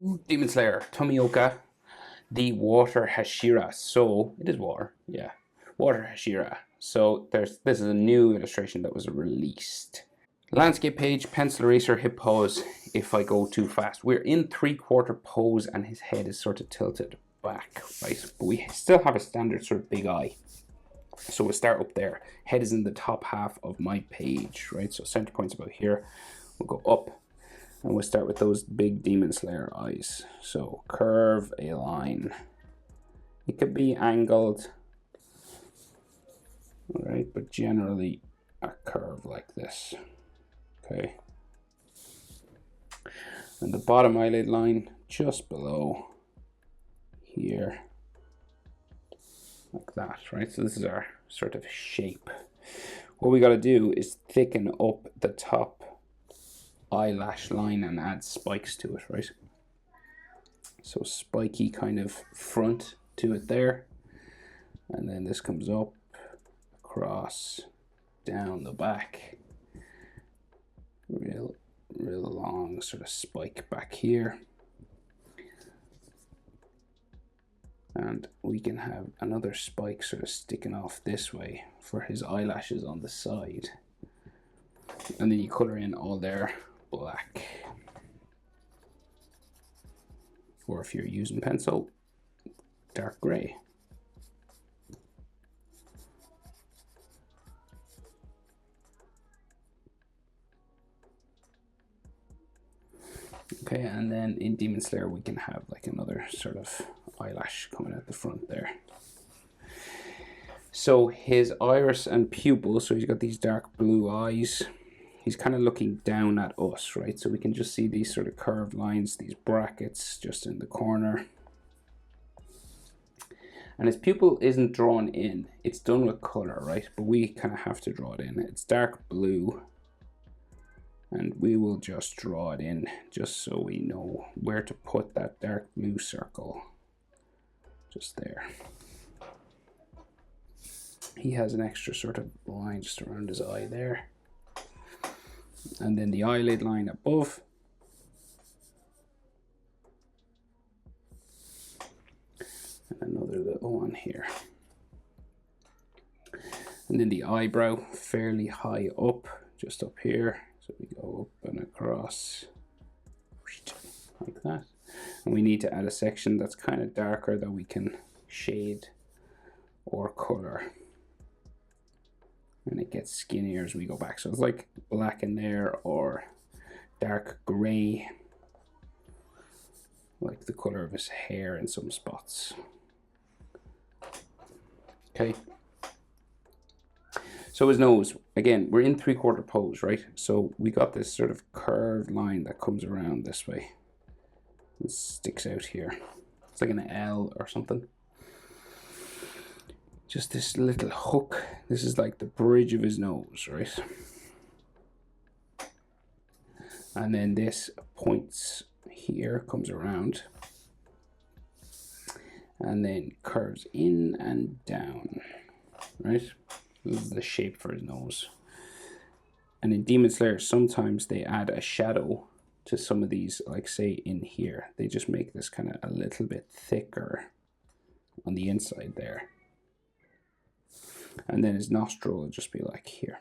Demon Slayer, Tomioka, the Water Hashira. So it is water, yeah. Water Hashira. So this is a new illustration that was released. Landscape page, pencil eraser, hip pose if I go too fast. We're in 3/4 pose and his head is sort of tilted back, right? But we still have a standard sort of big eye. So we'll start up there. Head is in the top half of my page, right? So center point's about here. We'll go up and we'll start with those big Demon Slayer eyes. So curve a line. It could be angled, all right, but generally a curve like this, okay? And the bottom eyelid line just below here, like that, right? So this is our sort of shape. What we got to do is thicken up the top eyelash line and add spikes to it, right? So spiky kind of front to it there, and then this comes up, across, down the back, real long sort of spike back here, and we can have another spike sort of sticking off this way for his eyelashes on the side, and then you color in all their black, or if you're using pencil, dark gray. Okay, and then in Demon Slayer we can have like another sort of eyelash coming out the front there. So his iris and pupil, so he's got these dark blue eyes. He's kind of looking down at us, right? So we can just see these sort of curved lines, these brackets just in the corner. And his pupil isn't drawn in. It's done with color, right? But we kind of have to draw it in. It's dark blue. And we will just draw it in just so we know where to put that dark blue circle. Just there. He has an extra sort of line just around his eye there. And then the eyelid line above. And another little one here. And then the eyebrow fairly high up, just up here. So we go up and across like that. And we need to add a section that's kind of darker that we can shade or color. And it gets skinnier as we go back. So it's like black in there or dark gray, like the color of his hair in some spots. Okay. So his nose, again, we're in 3/4 pose, right? So we got this sort of curved line that comes around this way. It sticks out here. It's like an L or something. Just this little hook. This is like the bridge of his nose, right? And then this points here, comes around, and then curves in and down, right? This is the shape for his nose. And in Demon Slayer, sometimes they add a shadow to some of these, like say in here. They just make this kind of a little bit thicker on the inside there. And then his nostril will just be like here.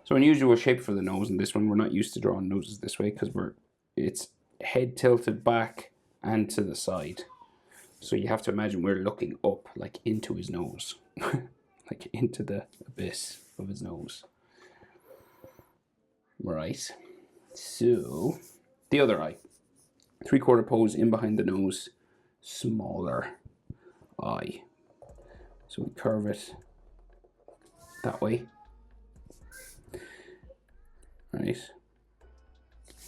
So unusual shape for the nose in this one. We're not used to drawing noses this way because it's head tilted back and to the side. So you have to imagine we're looking up, like into his nose, like into the abyss of his nose. Right. So the other eye, 3/4 pose in behind the nose, smaller eye. So we curve it that way. Right.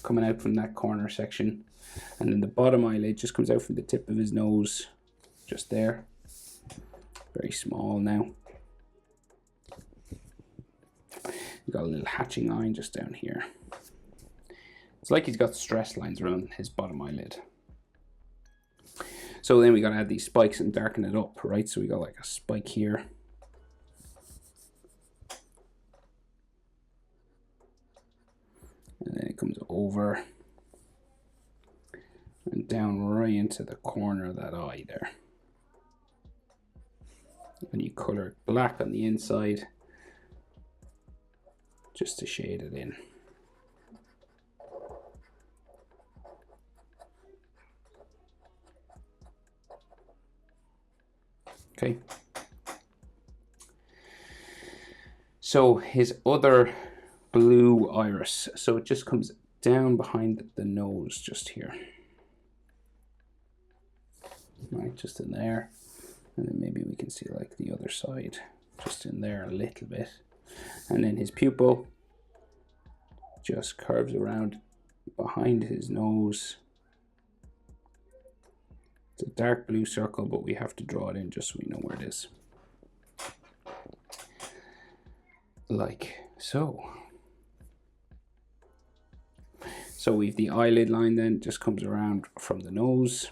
Coming out from that corner section. And then the bottom eyelid just comes out from the tip of his nose, just there. Very small now. We've got a little hatching line just down here. It's like he's got stress lines around his bottom eyelid. So then we gotta add these spikes and darken it up, right? So we got like a spike here. And then it comes over and down right into the corner of that eye there. And you color it black on the inside just to shade it in. Okay. So his other blue iris, so it just comes down behind the nose just here. Right, just in there. And then maybe we can see like the other side just in there a little bit. And then his pupil just curves around behind his nose. It's a dark blue circle, but we have to draw it in just so we know where it is. Like so. So we've the eyelid line then, just comes around from the nose.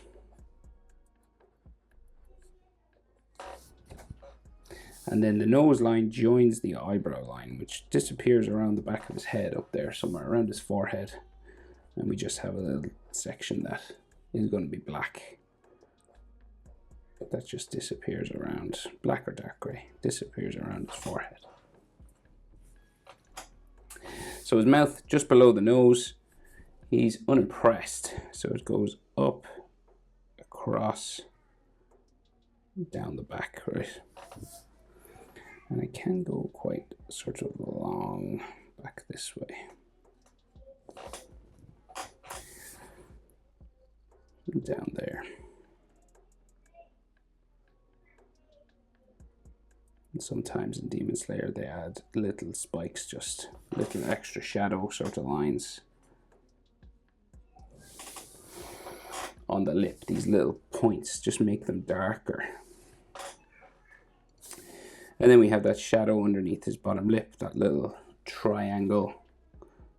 And then the nose line joins the eyebrow line, which disappears around the back of his head up there, somewhere around his forehead. And we just have a little section that is going to be black. But that just disappears around, black or dark gray, disappears around his forehead. So his mouth just below the nose, he's unimpressed. So it goes up, across, down the back, right? And it can go quite sort of long back this way. And down there. And sometimes in Demon Slayer they add little spikes, just little extra shadow sort of lines on the lip. These little points just make them darker. And then we have that shadow underneath his bottom lip, that little triangle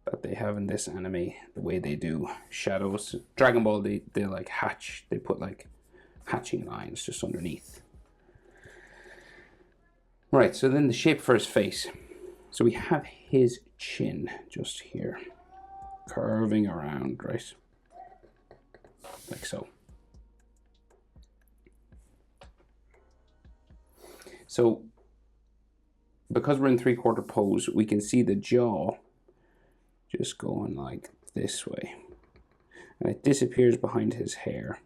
that they have in this anime, the way they do shadows. Dragon Ball, they like hatch, they put like hatching lines just underneath. Right, so then the shape for his face. So we have his chin just here, curving around, right? Like so. So, because we're in 3/4 pose, we can see the jaw just going like this way. And it disappears behind his hair.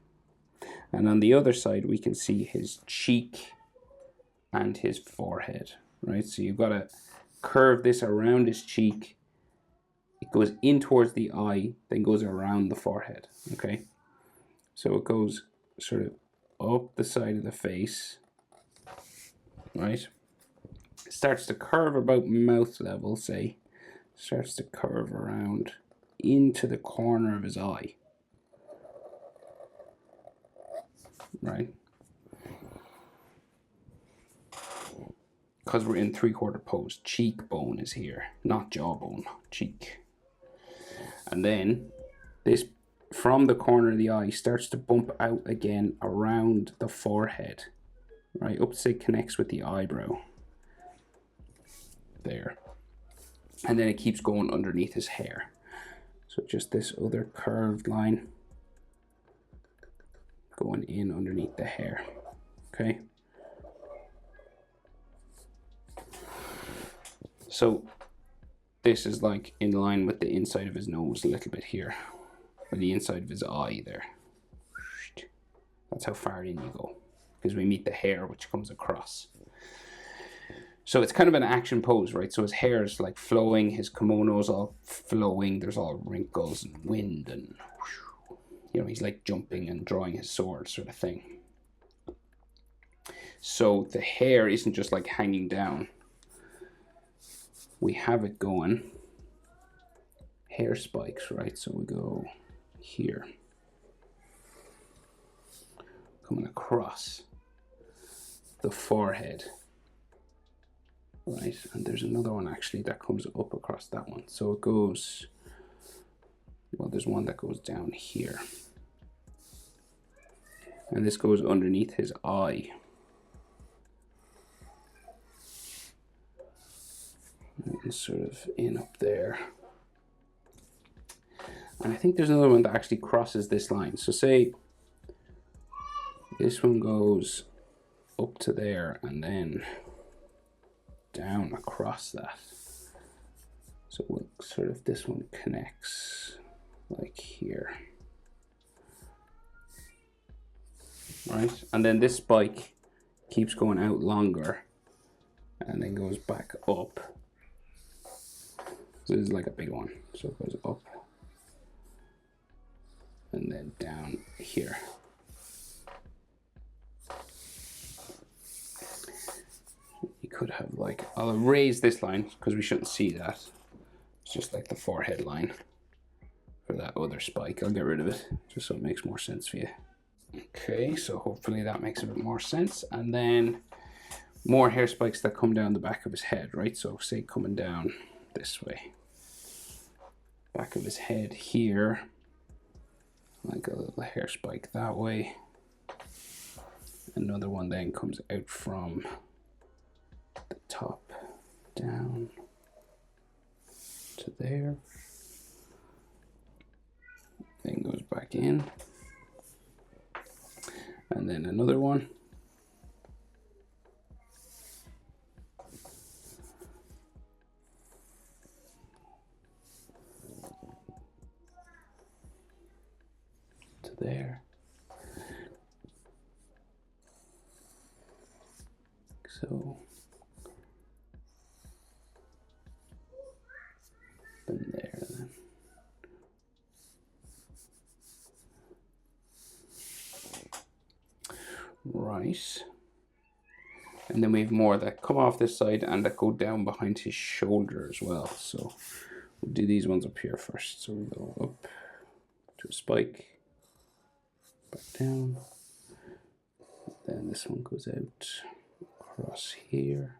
And on the other side, we can see his cheek and his forehead, right? So you've got to curve this around his cheek. It goes in towards the eye, then goes around the forehead, okay? So it goes sort of up the side of the face, right? It starts to curve about mouth level, say. Starts to curve around into the corner of his eye, right? Because we're in 3/4 pose, cheekbone is here, not jawbone, cheek. And then this, from the corner of the eye, starts to bump out again around the forehead, right? Up to say connects with the eyebrow. There. And then it keeps going underneath his hair. So just this other curved line going in underneath the hair, okay? So this is like in line with the inside of his nose a little bit here, or the inside of his eye there. That's how far in you go, because we meet the hair which comes across. So it's kind of an action pose, right? So his hair is like flowing, his kimono's all flowing, there's all wrinkles and wind, and you know, he's like jumping and drawing his sword sort of thing. So the hair isn't just like hanging down. We have it going hair spikes, right? So we go here, coming across the forehead, right? And there's another one actually that comes up across that one. So it goes, well, there's one that goes down here. And this goes underneath his eye. And sort of in up there. And I think there's another one that actually crosses this line. So say this one goes up to there and then down across that. So we'll sort of, this one connects like here. Right, and then this spike keeps going out longer and then goes back up. So this is like a big one. So it goes up and then down here. You could have like, I'll erase this line because we shouldn't see that. It's just like the forehead line for that other spike. I'll get rid of it just so it makes more sense for you. Okay, so hopefully that makes a bit more sense. And then more hair spikes that come down the back of his head, right? So say coming down this way. Back of his head here. Like a little hair spike that way. Another one then comes out from the top down to there. Then goes back in. And then another one. To there. So then there then. Right. And then we have more that come off this side and that go down behind his shoulder as well. So we'll do these ones up here first. So we go up to a spike, back down. Then this one goes out across here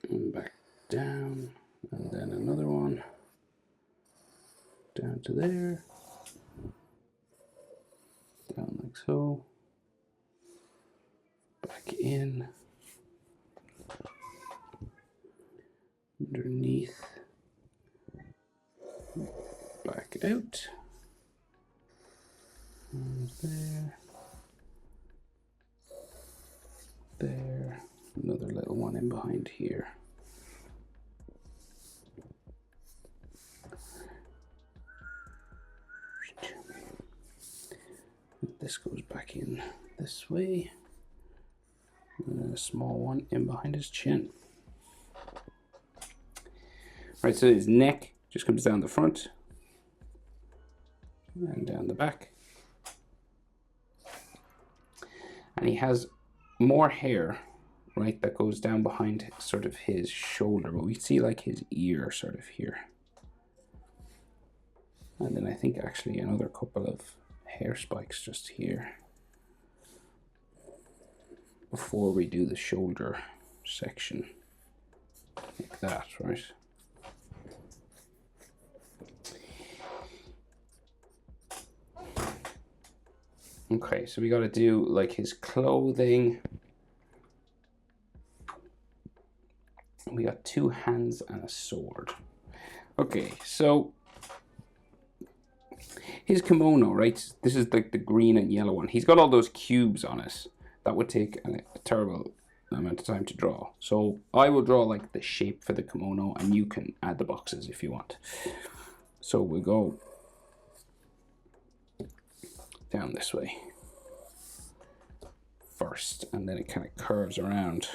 and back down, and then another one down to there, down like so, back in, underneath, back out, and there, another little one in behind here. This goes back in this way, and then a small one in behind his chin. Right, so his neck just comes down the front and down the back. And he has more hair, right, that goes down behind sort of his shoulder, but we see like his ear sort of here. And then I think actually another couple of hair spikes just here before we do the shoulder section, like that, right? Okay, so we got to do like his clothing. We got 2 hands and a sword. Okay, so his kimono, right? This is like the green and yellow one. He's got all those cubes on it. That would take a terrible amount of time to draw. So I will draw like the shape for the kimono, and you can add the boxes if you want. So we'll go down this way first, and then it kind of curves around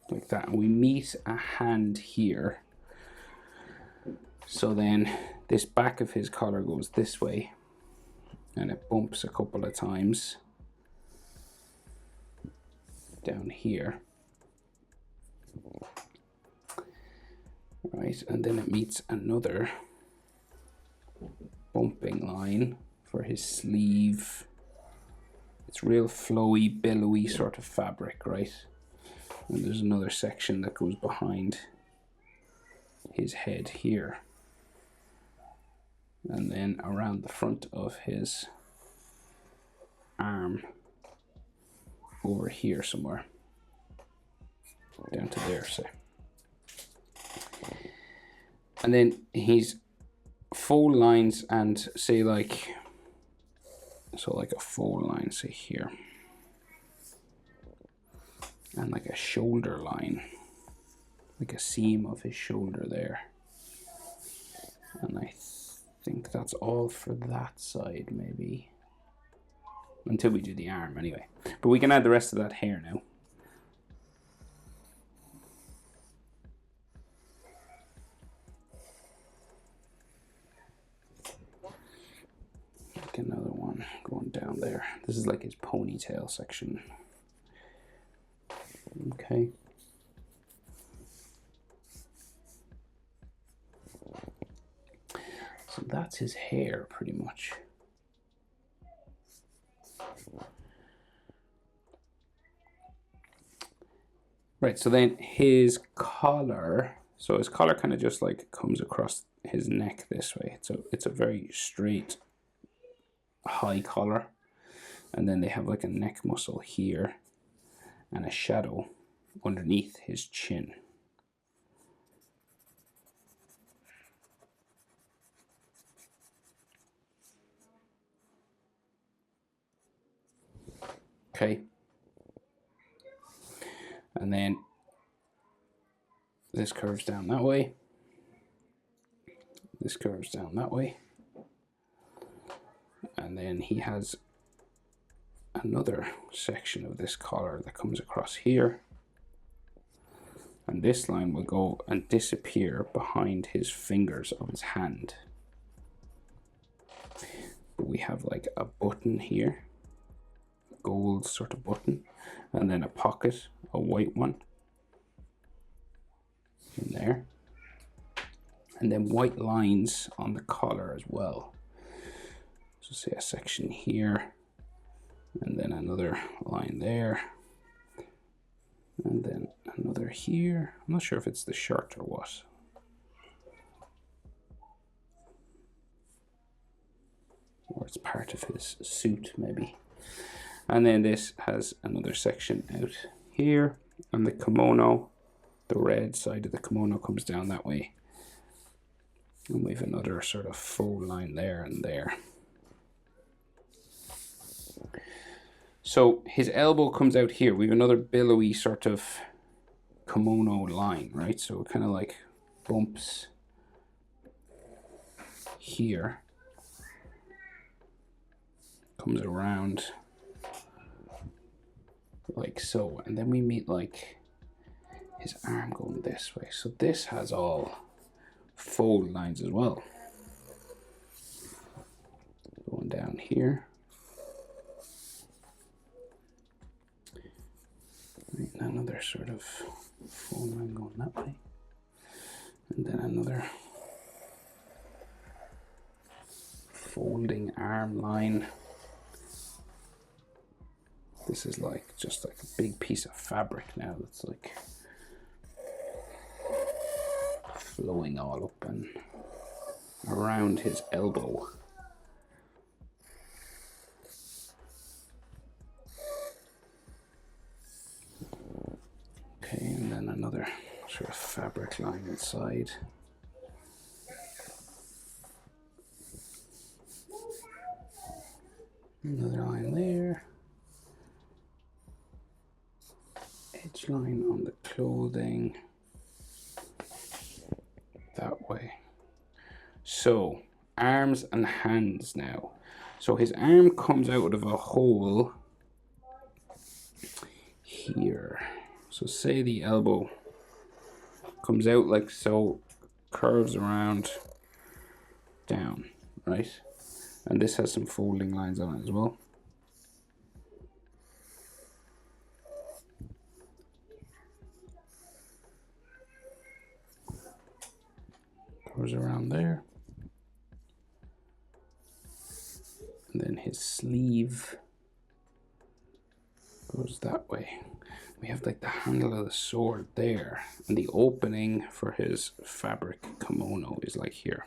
like that, and we meet a hand here. So then this back of his collar goes this way, and it bumps a couple of times down here, right, and then it meets another bumping line for his sleeve. It's real flowy, billowy sort of fabric, right? And there's another section that goes behind his head here, and then around the front of his arm over here somewhere, down to there, say. And then he's fold lines and say like, so like a fold line, say here. And like a shoulder line, like a seam of his shoulder there. And I think that's all for that side, maybe. Until we do the arm, anyway. But we can add the rest of that hair now. Like another one going down there. This is like his ponytail section. Okay. So that's his hair, pretty much. Right, so then his collar, so his collar kind of just like comes across his neck this way. So it's a very straight, high collar. And then they have like a neck muscle here and a shadow underneath his chin. Okay. And then this curves down that way. This curves down that way. And then he has another section of this collar that comes across here. And this line will go and disappear behind his fingers of his hand. But we have like a button here, a gold sort of button, and then a pocket, a white one in there. And then white lines on the collar as well. So say a section here, and then another line there, and then another here. I'm not sure if it's the shirt or what. Or it's part of his suit, maybe. And then this has another section out here, and the kimono, the red side of the kimono comes down that way. And we have another sort of fold line there and there. So his elbow comes out here. We have another billowy sort of kimono line, right? So it kind of like bumps here, comes around like so, and then we meet like his arm going this way. So this has all fold lines as well, going down here. Another sort of fold line going that way, and then another folding arm line. This is like just like a big piece of fabric now that's like flowing all up and around his elbow. Okay, and then another sort of fabric line inside. Another line there. Edge line on the clothing. That way. So, arms and hands now. So his arm comes out of a hole here. So say the elbow comes out like so, curves around down, right? And this has some folding lines on it as well. Goes around there. And then his sleeve goes that way. We have like the handle of the sword there, and the opening for his fabric kimono is like here.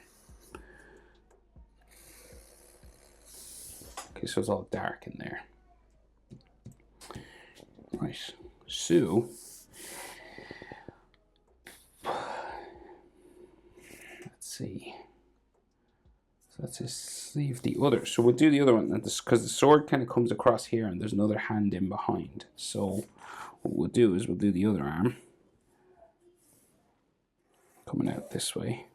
Okay, so it's all dark in there. Right, so So that's his sleeve. The other. So we'll do the other one because the sword kind of comes across here and there's another hand in behind. So what we'll do is we'll do the other arm. Coming out this way.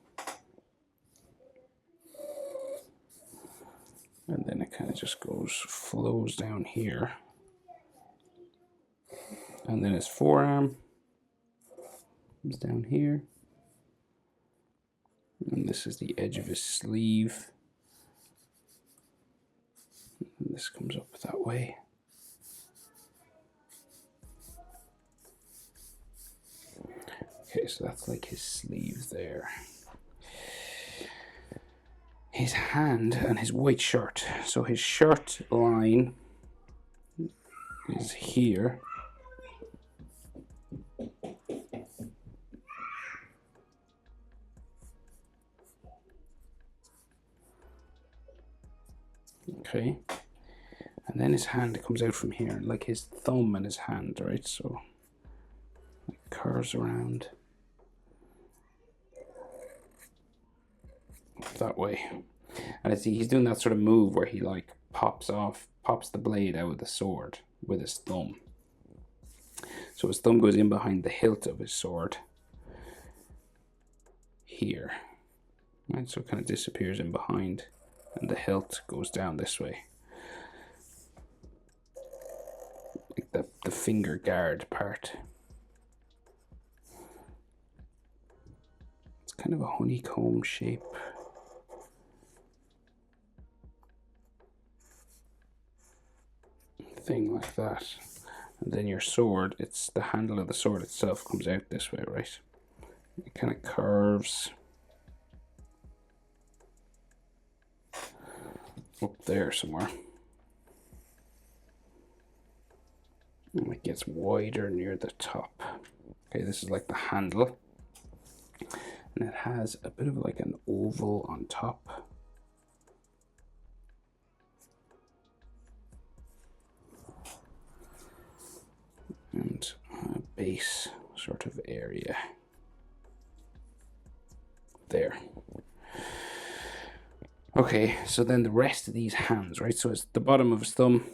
And then it kind of just flows down here. And then his forearm comes down here. And this is the edge of his sleeve. And this comes up that way. Okay, so that's like his sleeve there. His hand and his white shirt. So his shirt line is here. Okay. And then his hand comes out from here, like his thumb and his hand, right? So it curves around that way. And I see he's doing that sort of move where he like pops the blade out of the sword with his thumb. So his thumb goes in behind the hilt of his sword here. Right, so it kind of disappears in behind and the hilt goes down this way. Like the finger guard part. It's kind of a honeycomb shape. Thing like that. And then your sword, it's the handle of the sword itself comes out this way, right? It kind of curves up there somewhere. And it gets wider near the top. Okay, this is like the handle. And it has a bit of like an oval on top. And a base sort of area there. Okay, so then the rest of these hands, right? So it's the bottom of his thumb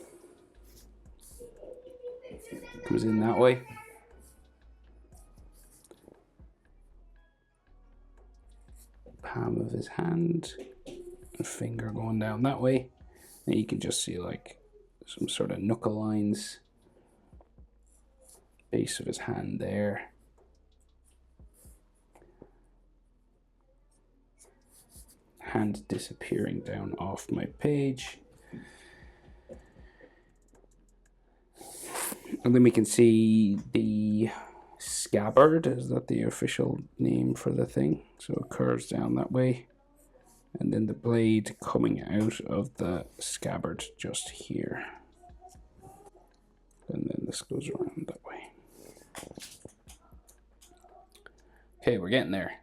comes in that way. Palm of his hand, and finger going down that way. And you can just see like some sort of knuckle lines. Base of his hand there. Hand disappearing down off my page. And then we can see the scabbard. Is that the official name for the thing? So it curves down that way. And then the blade coming out of the scabbard just here. And then this goes around that way. Okay, we're getting there.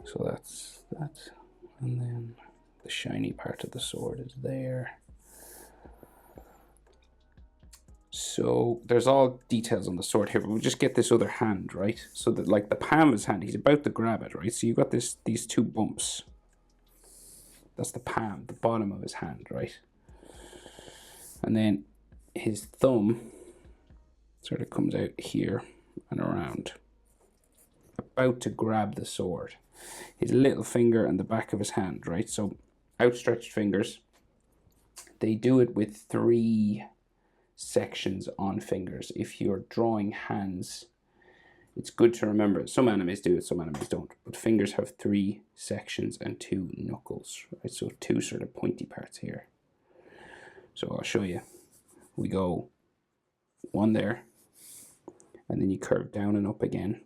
So that's that. And then the shiny part of the sword is there. So there's all details on the sword here, but we'll just get this other hand, right? So that like the palm of his hand, he's about to grab it, right? So you've got these two bumps. That's the palm, the bottom of his hand, right? And then his thumb sort of comes out here and around. About to grab the sword. His little finger and the back of his hand, right? So outstretched fingers. They do it with 3 sections on fingers. If you're drawing hands, it's good to remember. Some animes do it, some animes don't. But fingers have 3 sections and 2 knuckles, right? So 2 sort of pointy parts here. So I'll show you. We go 1 there, and then you curve down and up again,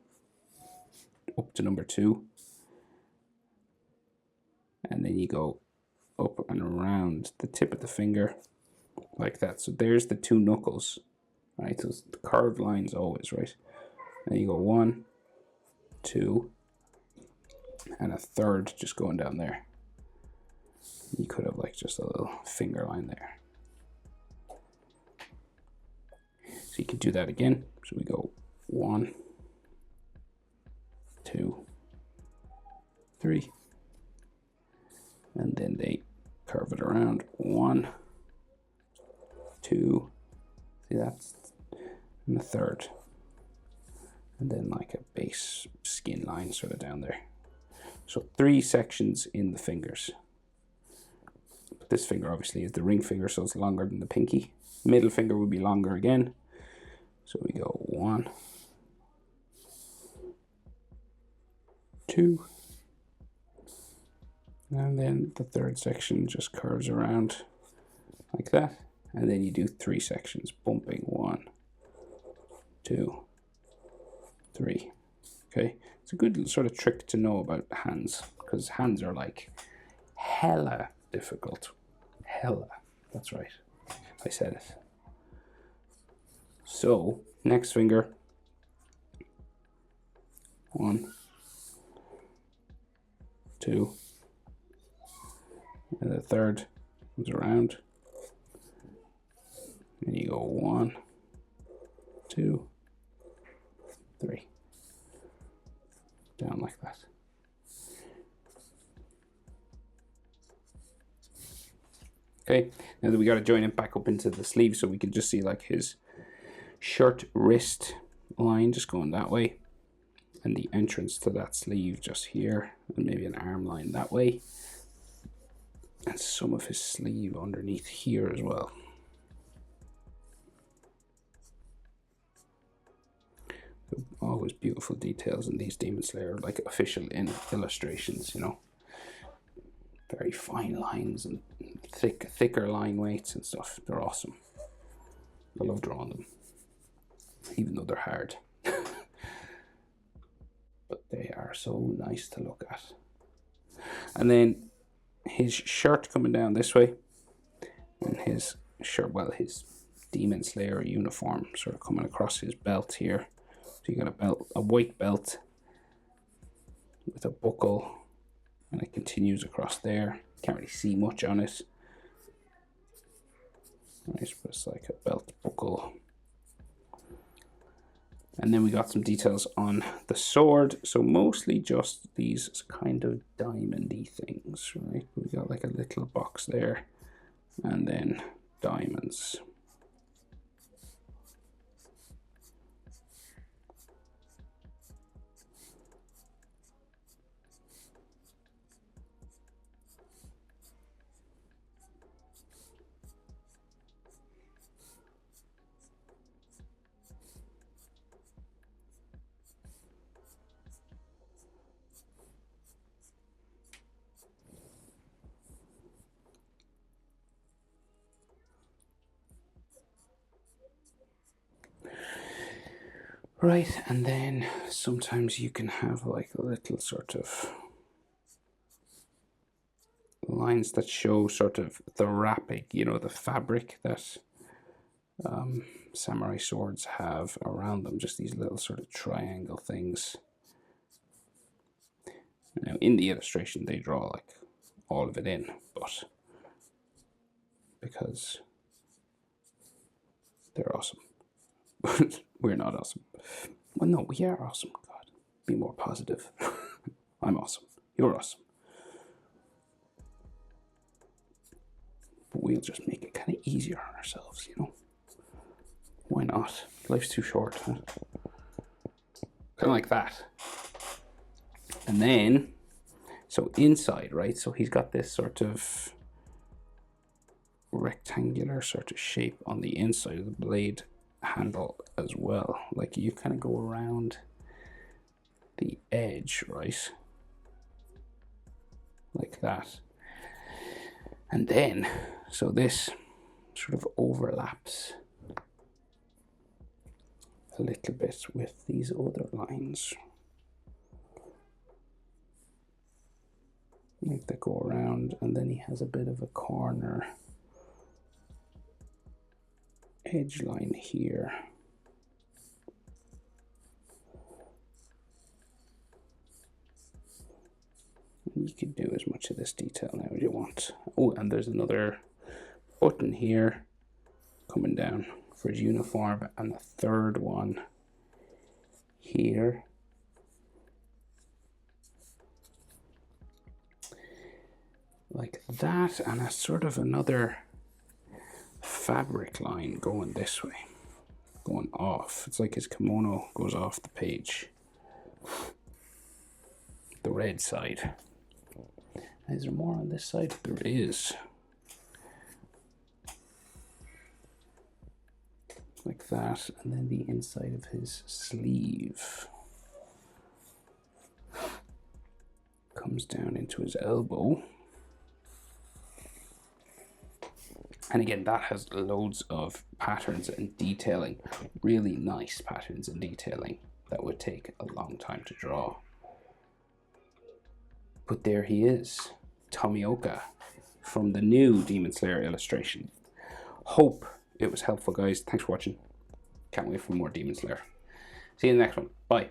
up to number 2. And then you go up and around the tip of the finger like that. So there's the 2 knuckles, right? So it's the curved lines always, right? And you go 1, 2, and a third just going down there. You could have like just a little finger line there. So you can do that again. So we go 1, 2, 3, and then they curve it around. 1, 2, see that's, and the third, and then like a base skin line sort of down there. So 3 sections in the fingers. This finger obviously is the ring finger, so it's longer than the pinky. Middle finger would be longer again. So we go 1, 2, and then the third section just curves around like that. And then you do 3 sections, bumping 1, 2, 3. Okay, it's a good sort of trick to know about hands, because hands are like hella difficult. Hella, that's right, I said it. So next finger, 1, 2, and the third comes around, and you go 1, 2, 3, down like that. Okay, now that we got to join it back up into the sleeve, so we can just see like his shirt wrist line just going that way, and the entrance to that sleeve just here, and maybe an arm line that way, and some of his sleeve underneath here as well. Always beautiful details in these Demon Slayer, like official illustrations, you know. Very fine lines and thicker line weights and stuff. They're awesome. I love drawing them, even though they're hard. But they are so nice to look at. And then his shirt coming down this way, and his shirt, well, his Demon Slayer uniform sort of coming across his belt here. So you got a belt, a white belt with a buckle, and it continues across there. Can't really see much on it. Nice, but it's like a belt buckle. And then we got some details on the sword. So mostly just these kind of diamondy things, right? We got like a little box there, and then diamonds. Right, and then sometimes you can have like a little sort of lines that show sort of the wrapping, you know, the fabric that samurai swords have around them, just these little sort of triangle things. Now in the illustration they draw like all of it in, but because they're awesome. We're not awesome. Well, no, we are awesome. God, be more positive. I'm awesome. You're awesome. But we'll just make it kind of easier on ourselves, you know? Why not? Life's too short, huh? Kind of like that. And then, so inside, right? So he's got this sort of rectangular sort of shape on the inside of the blade handle as well. Like you kind of go around the edge, right? Like that. And then, so this sort of overlaps a little bit with these other lines. Like they go around, and then he has a bit of a corner edge line here. You can do as much of this detail now as you want. Oh, and there's another button here coming down for his uniform, and a third one here. like that, and a sort of another fabric line going this way, going off. It's like his kimono goes off the page, the red side. Is there more on this side? There is. Like that, and then the inside of his sleeve comes down into his elbow. And again, that has loads of patterns and detailing, really nice patterns and detailing that would take a long time to draw. But there he is, Tomioka, from the new Demon Slayer illustration. Hope it was helpful, guys. Thanks for watching. Can't wait for more Demon Slayer. See you in the next one. Bye.